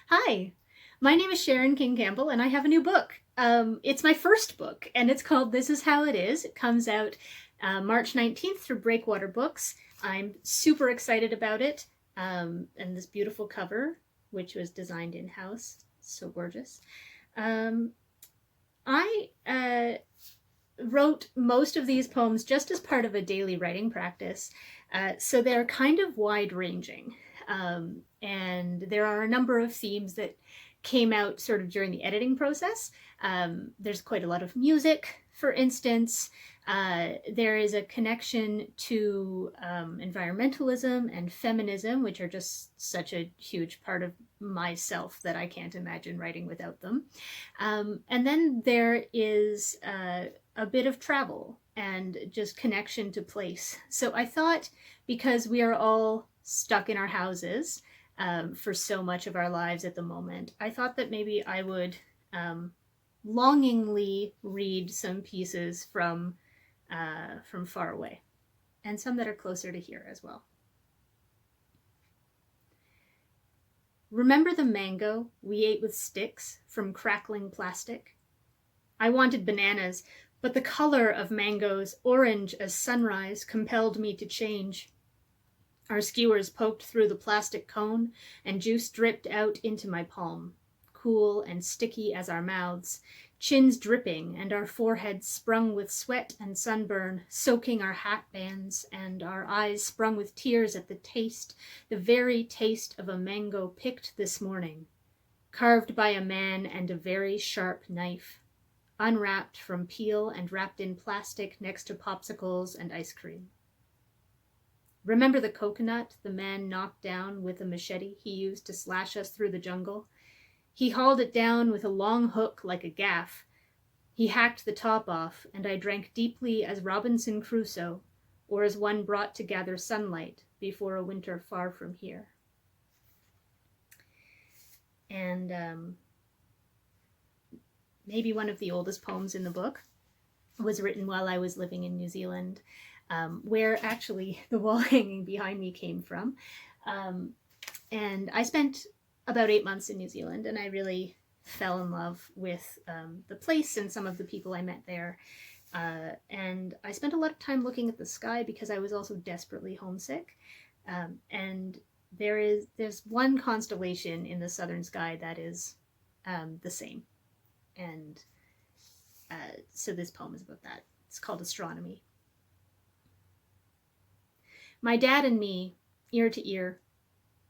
Hi, my name is Sharon King-Campbell, and I have a new book. It's my first book, and it's called This Is How It Is. It comes out March 19th through Breakwater Books. I'm super excited about it, and this beautiful cover, which was designed in-house. So gorgeous. Um, I wrote most of these poems just as part of a daily writing practice, so they're kind of wide-ranging. And there are a number of themes that came out sort of during the editing process. There's quite a lot of music, for instance. There is a connection to environmentalism and feminism, which are just such a huge part of myself that I can't imagine writing without them. And then there is a bit of travel and just connection to place. So I thought, because we are all stuck in our houses for so much of our lives at the moment, I thought that maybe I would longingly read some pieces from far away, and some that are closer to here as well. Remember the mango we ate with sticks from crackling plastic? I wanted bananas, but the color of mangoes, orange as sunrise, compelled me to change. Our skewers poked through the plastic cone, and juice dripped out into my palm, cool and sticky as our mouths, chins dripping and our foreheads sprung with sweat and sunburn, soaking our hat bands, and our eyes sprung with tears at the very taste of a mango picked this morning, carved by a man and a very sharp knife, unwrapped from peel and wrapped in plastic next to popsicles and ice cream. Remember the coconut the man knocked down with a machete he used to slash us through the jungle? He hauled it down with a long hook like a gaff. He hacked the top off, and I drank deeply as Robinson Crusoe, or as one brought to gather sunlight before a winter far from here. And maybe one of the oldest poems in the book was written while I was living in New Zealand, where actually the wall hanging behind me came from. And I spent about 8 months in New Zealand, and I really fell in love with the place and some of the people I met there. And I spent a lot of time looking at the sky because I was also desperately homesick. And there's one constellation in the southern sky that is the same. And so this poem is about that. It's called Astronomy. My dad and me, ear to ear,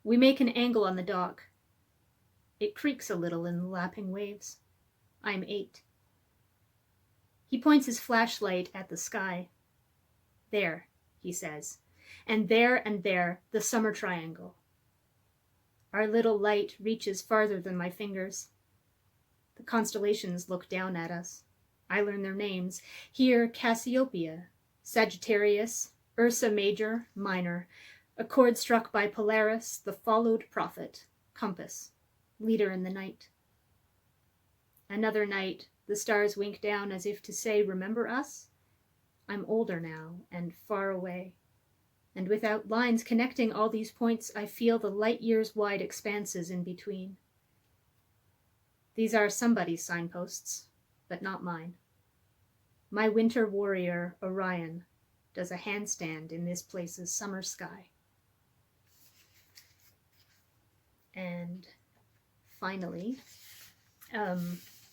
we make an angle on the dock. It creaks a little in the lapping waves. I'm 8. He points his flashlight at the sky. There, he says, and there, the summer triangle. Our little light reaches farther than my fingers. The constellations look down at us. I learn their names. Here, Cassiopeia, Sagittarius, Ursa Major, Minor, a chord struck by Polaris, the followed prophet, Compass, leader in the night. Another night, the stars wink down as if to say, remember us? I'm older now and far away. And without lines connecting all these points, I feel the light years wide expanses in between. These are somebody's signposts, but not mine. My winter warrior, Orion, does a handstand in this place's summer sky. And finally,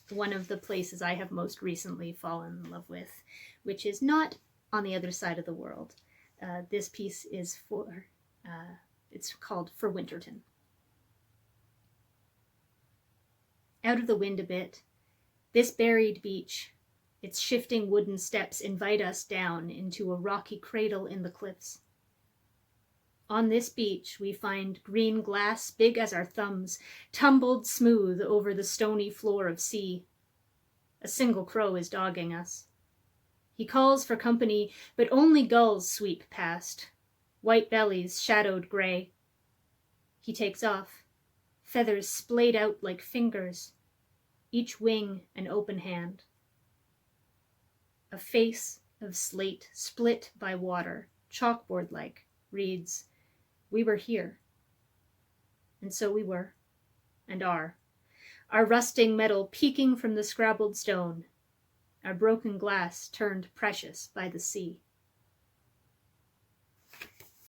one of the places I have most recently fallen in love with, which is not on the other side of the world. This piece is it's called For Wintertime. Out of the wind a bit, this buried beach, its shifting wooden steps invite us down into a rocky cradle in the cliffs. On this beach, we find green glass big as our thumbs, tumbled smooth over the stony floor of sea. A single crow is dogging us. He calls for company, but only gulls sweep past, white bellies shadowed gray. He takes off, feathers splayed out like fingers, each wing an open hand. A face of slate split by water, chalkboard-like, reads, "We were here." And so we were. and are. Our rusting metal peeking from the scrabbled stone. Our broken glass turned precious by the sea.